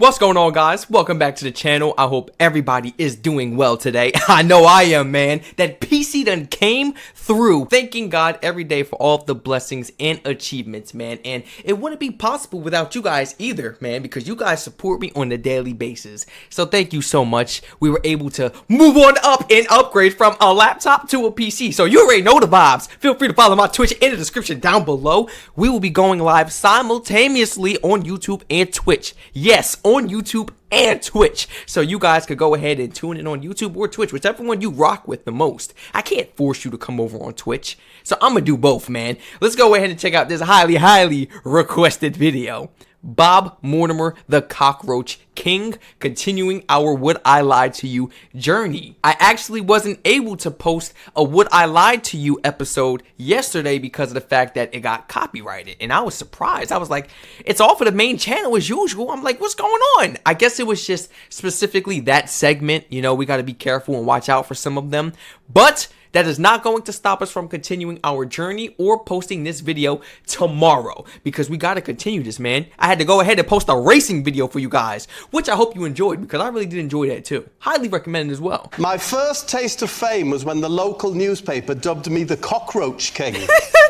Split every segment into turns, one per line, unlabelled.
What's going on, guys? Welcome back to the channel. I hope everybody is doing well today. I know I am, man. That PC done came through. Thanking God every day for all of the blessings and achievements, man. And it wouldn't be possible without you guys either, man, because you guys support me on a daily basis. So thank you so much. We were able to move on up and upgrade from a laptop to a PC. So you already know the vibes. Feel free to follow my Twitch in the description down below. We will be going live simultaneously on YouTube and Twitch. Yes, on YouTube and Twitch, so you guys could go ahead and tune in on YouTube or Twitch, whichever one you rock with the most. I can't force you to come over on Twitch, so I'm gonna do both, man. Let's go ahead and check out this highly requested video. Bob Mortimer, the Cockroach King, continuing our Would I Lie to You journey. I actually wasn't able to post a Would I Lie to You episode yesterday because of the fact that it got copyrighted, and I was surprised. I was like, it's all for the main channel as usual. I'm like, what's going on? I guess it was just specifically that segment. You know, we got to be careful and watch out for some of them, but that is not going to stop us from continuing our journey or posting this video tomorrow, because we got to continue this, man. I had to go ahead and post a racing video for you guys, which I hope you enjoyed, because I really did enjoy that too. Highly recommend it as well.
My first taste of fame was when the local newspaper dubbed me the Cockroach King.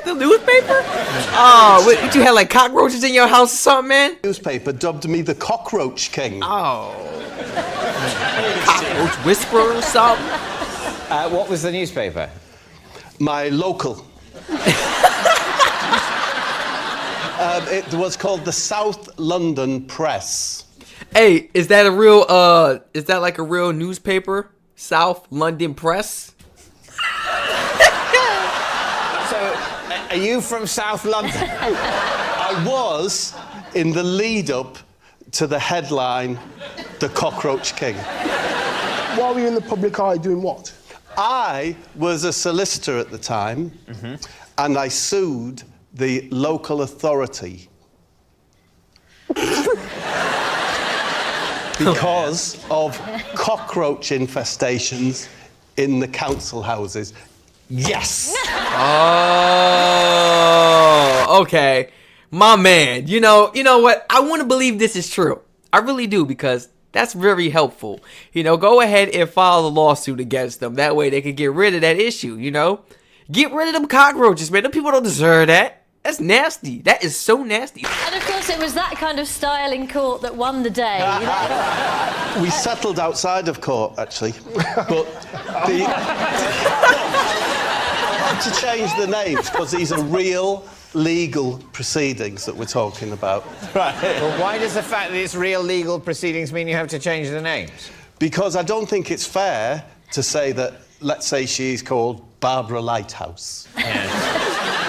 The newspaper? Oh, what, you had like cockroaches in your house or something, man?
Newspaper dubbed me the Cockroach King.
Oh. Cockroach whisperer or something?
What was the newspaper?
My local. It was called the South London Press.
Hey, is that a real, is that like a real newspaper? South London Press?
So, are you from South London?
I was in the lead up to the headline, The Cockroach King.
While were you in the public eye doing what?
I was a solicitor at the time, and I sued the local authority because of cockroach infestations in the council houses. Yes!
Oh, okay. My man, you know what? I want to believe this is true. I really do, because that's very helpful. You know, go ahead and file a lawsuit against them. That way they can get rid of that issue, you know? Get rid of them cockroaches, man. Them people don't deserve that. That's nasty. That is so nasty.
And of course it was that kind of style in court that won the day, you know?
We settled outside of court, actually. But I had to change the names because these are real legal proceedings that we're talking about.
Right. Well, why does the fact that it's real legal proceedings mean you have to change the names?
Because I don't think it's fair to say that, let's say she's called Barbara Lighthouse.
Yes.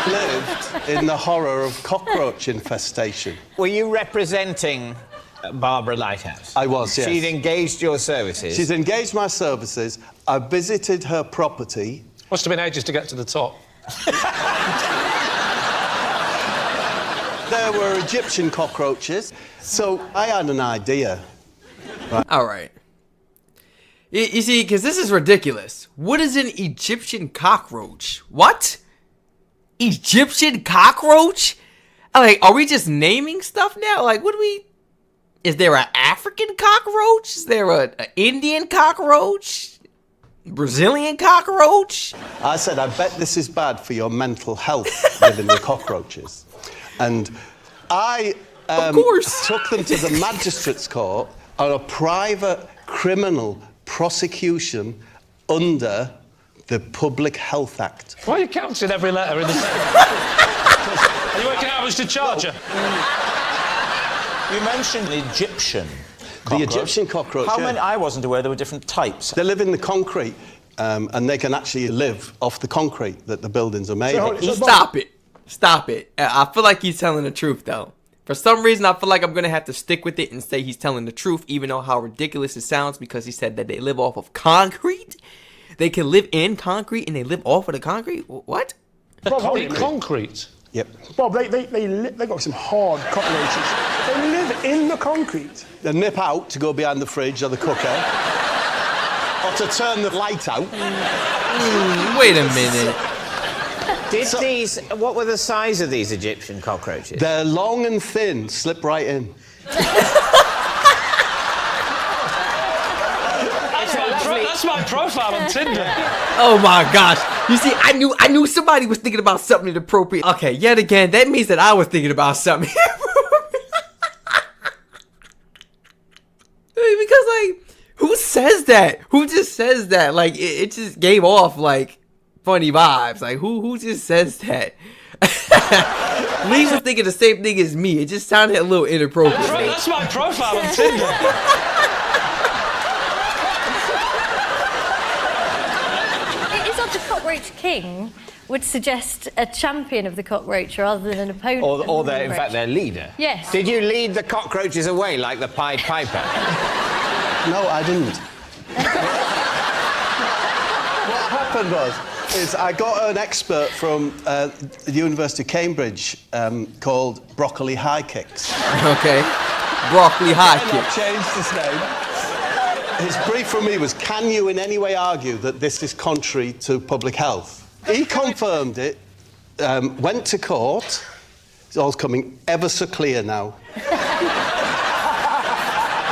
Lived in the horror of cockroach infestation.
Were you representing Barbara Lighthouse?
I was, yes.
She'd engaged your services?
She's engaged my services. I visited her property.
Must have been ages to get to the top.
There were Egyptian cockroaches, so I had an idea.
All right. You see, because this is ridiculous. What is an Egyptian cockroach? What? Egyptian cockroach? Like, are we just naming stuff now? Like, what do we... Is there an African cockroach? Is there an Indian cockroach? Brazilian cockroach?
I said, I bet this is bad for your mental health, living with cockroaches. And I
of course.
took them to the magistrate's court on a private criminal prosecution under the Public Health Act.
Why are you counting every letter in the same? Are you working out how much to charge her?
You mentioned the Egyptian cockroach.
The Egyptian cockroach,
How
yeah.
many? I wasn't aware there were different types.
They live in the concrete, and they can actually live off the concrete that the buildings are made of.
Stop it. Stop it. I feel like he's telling the truth, though. For some reason, I feel like I'm going to have to stick with it and say he's telling the truth, even though how ridiculous it sounds, because he said that they live off of concrete. They can live in concrete and they live off of the concrete? What?
Concrete?
Yep.
Bob, they got some hard cockroaches. They live in the concrete.
They nip out to go behind the fridge or the cooker, or to turn the light out.
Wait a minute.
What were the size of these Egyptian cockroaches?
They're long and thin, slip right in.
That's my profile on Tinder.
Oh my gosh. You see, I knew somebody was thinking about something inappropriate. Okay, yet again, that means that I was thinking about something. Because, like, who says that? Who just says that? Like, it just gave off, like, funny vibes. Like, who just says that? Lee was thinking the same thing as me. It just sounded a little inappropriate.
That's my profile on Tinder.
It is odd the Cockroach King would suggest a champion of the cockroach rather than an opponent.
Or their, in fact, their leader.
Yes.
Did you lead the cockroaches away like the Pied Piper?
No, I didn't. What happened is I got an expert from the University of Cambridge called Broccoli High Kicks.
Okay. Broccoli High
I've
Kicks.
changed his name. His brief from me was, can you in any way argue that this is contrary to public health? He confirmed it, went to court. It's all coming ever so clear now.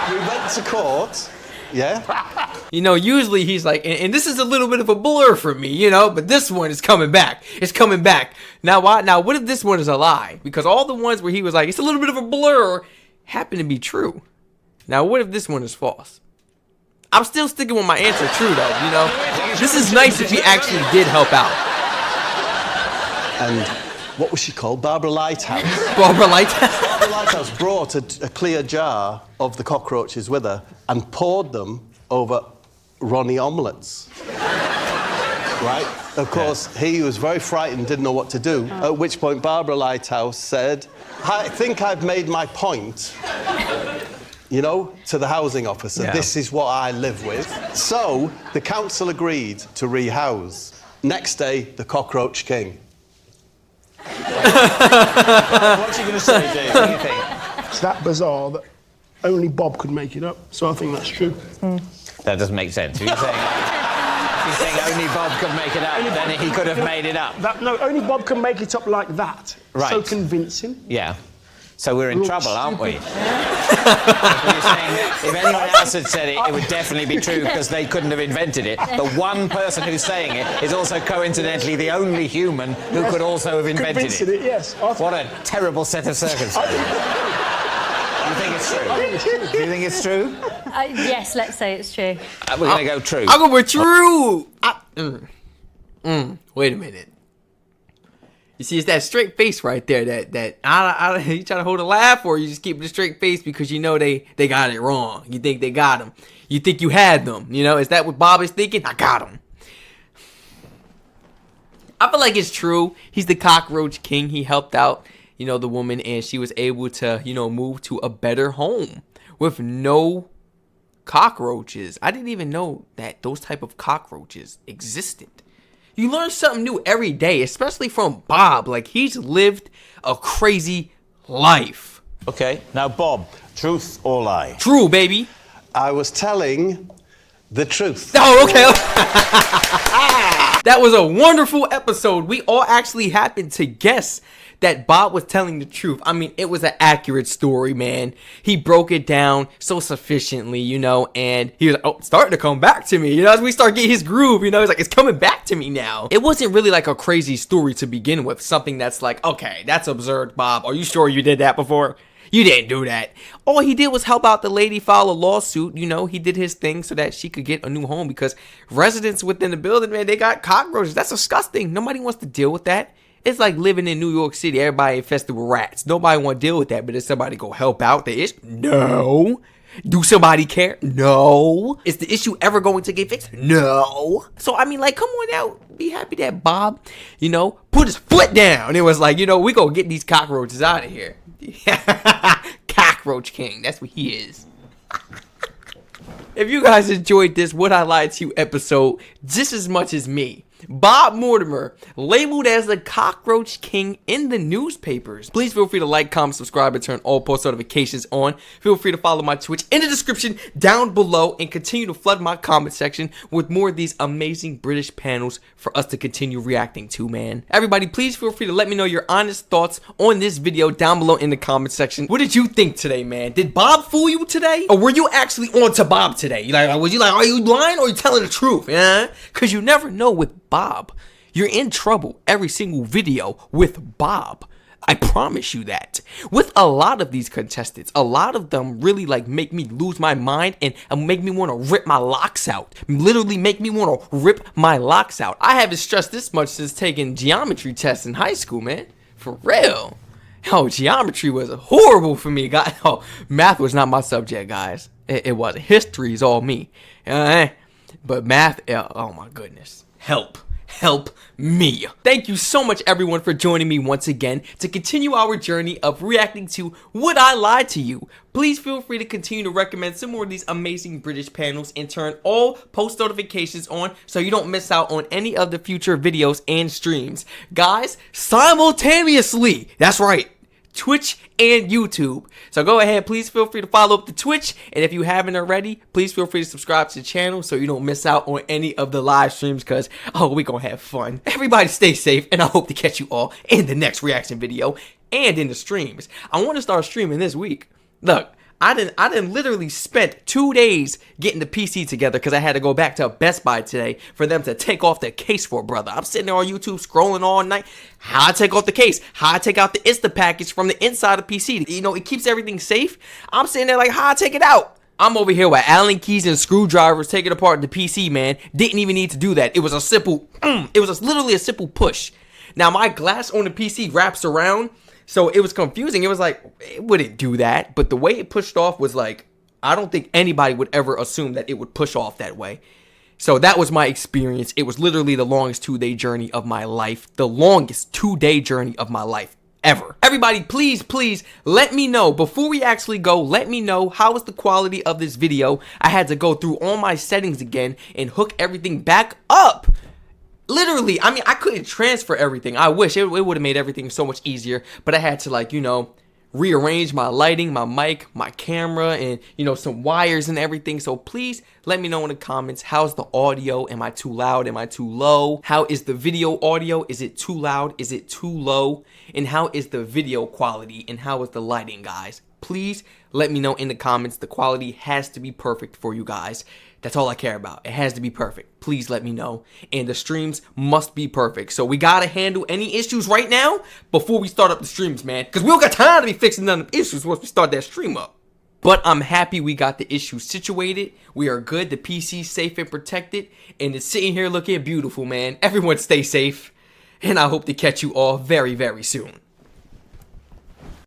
We went to court, yeah?
You know, usually he's like, and this is a little bit of a blur for me, you know, but this one is coming back. It's coming back. Now, what if this one is a lie? Because all the ones where he was like, it's a little bit of a blur, happen to be true. Now, what if this one is false? I'm still sticking with my answer true, though, you know? This is nice if he actually did help out.
And what was she called? Barbara Lighthouse.
Barbara Lighthouse?
Barbara Lighthouse brought a clear jar of the cockroaches with her and poured them over Ronnie omelettes. Right? Of course, he was very frightened, didn't know what to do, at which point Barbara Lighthouse said, I think I've made my point. You know, to the housing officer,
Yeah.
This is what I live with. So, the council agreed to rehouse. Next day, the Cockroach King.
What's he going to say, Dave? What do you think?
It's that bizarre that only Bob could make it up, so I think that's true.
That doesn't make sense. If you're saying only Bob could make it up, then he could have made it up.
No, only Bob can make it up like that.
Right.
So convincing.
Yeah. So we're in
We're
trouble, aren't we?
stupid.
You're saying if anyone else had said it, it would definitely be true because they couldn't have invented it. The one person who's saying it is also coincidentally the only human who could also have invented
Convincing
it.
it, yes.
What a terrible set of circumstances. You think it's true? Do you think it's true?
Yes, let's say it's true.
We're going to go true.
I'll go with true. Wait a minute. You see, it's that straight face right there. That you trying to hold a laugh, or you just keep the straight face because you know they got it wrong. You think they got them. You think you had them. You know, is that what Bob is thinking? I got them. I feel like it's true. He's the Cockroach King. He helped out, you know, the woman, and she was able to, you know, move to a better home with no cockroaches. I didn't even know that those type of cockroaches existed. You learn something new every day, especially from Bob. Like, he's lived a crazy life.
Okay, now, Bob, truth or lie?
True, baby.
I was telling the truth.
Oh, okay. That was a wonderful episode. We all actually happened to guess that Bob was telling the truth. I mean, it was an accurate story, man. He broke it down so sufficiently, you know, and he was like, oh, it's starting to come back to me, you know, as we start getting his groove, you know, he's like, it's coming back to me now. It wasn't really like a crazy story to begin with, something that's like, okay, that's absurd, Bob. Are you sure you did that before? You didn't do that. All he did was help out the lady file a lawsuit. You know, he did his thing so that she could get a new home because residents within the building, man, they got cockroaches. That's disgusting. Nobody wants to deal with that. It's like living in New York City. Everybody infested with rats. Nobody want to deal with that. But if somebody go help out the issue? No. Do somebody care? No. Is the issue ever going to get fixed? No. So, I mean, like, come on out. Be happy that Bob, you know, put his foot down. It was like, you know, we gonna get these cockroaches out of here. Cockroach King. That's what he is. If you guys enjoyed this Would I Lie to You episode just as much as me, Bob Mortimer, labeled as the Cockroach King in the newspapers. Please feel free to like, comment, subscribe, and turn all post notifications on. Feel free to follow my Twitch in the description down below and continue to flood my comment section with more of these amazing British panels for us to continue reacting to, man. Everybody, please feel free to let me know your honest thoughts on this video down below in the comment section. What did you think today, man? Did Bob fool you today? Or were you actually on to Bob today? Was you like, are you lying or are you telling the truth? Yeah? Because you never know with Bob. You're in trouble every single video with Bob. I promise you that. With a lot of these contestants, a lot of them really like make me lose my mind and make me want to rip my locks out. Literally make me want to rip my locks out. I haven't stressed this much since taking geometry tests in high school, man. For real. Oh, geometry was horrible for me, guys. Oh, math was not my subject, guys. It wasn't. History is all me. But math, oh my goodness. Help me. Thank you so much, everyone, for joining me once again to continue our journey of reacting to Would I Lie to You? Please feel free to continue to recommend some more of these amazing British panels and turn all post notifications on so you don't miss out on any of the future videos and streams. Guys, simultaneously. That's right. Twitch and YouTube. So go ahead, please feel free to follow up the Twitch, and if you haven't already, please feel free to subscribe to the channel so you don't miss out on any of the live streams, because we gonna have fun. Everybody stay safe, and I hope to catch you all in the next reaction video and in the streams. I want to start streaming this week. Look, I didn't literally spent 2 days getting the PC together because I had to go back to Best Buy today for them to take off the case for a brother. I'm sitting there on YouTube scrolling all night. How I take off the case, how I take out the Insta package from the inside of the PC. You know, it keeps everything safe. I'm sitting there like, how I take it out? I'm over here with Allen keys and screwdrivers taking apart the PC, man. Didn't even need to do that. It was a simple, literally a simple push. Now my glass on the PC wraps around. So it was confusing. It was like, it wouldn't do that. But the way it pushed off was like, I don't think anybody would ever assume that it would push off that way. So that was my experience. It was literally the longest 2-day journey of my life. The longest 2-day journey of my life ever. Everybody, please let me know before we actually go. Let me know how was the quality of this video. I had to go through all my settings again and hook everything back up. Literally, I mean, I couldn't transfer everything. I wish it would have made everything so much easier, but I had to, like, you know, rearrange my lighting, my mic, my camera, and, you know, some wires and everything. So please let me know in the comments, how's the audio? Am I too loud? Am I too low? How is the video audio? Is it too loud? Is it too low? And how is the video quality? And how is the lighting, guys? Please let me know in the comments. The quality has to be perfect for you guys. That's all I care about. It has to be perfect. Please let me know. And the streams must be perfect. So we gotta handle any issues right now before we start up the streams, man. Because we don't got time to be fixing none of the issues once we start that stream up. But I'm happy we got the issues situated. We are good. The PC's safe and protected. And it's sitting here looking beautiful, man. Everyone stay safe. And I hope to catch you all very, very soon.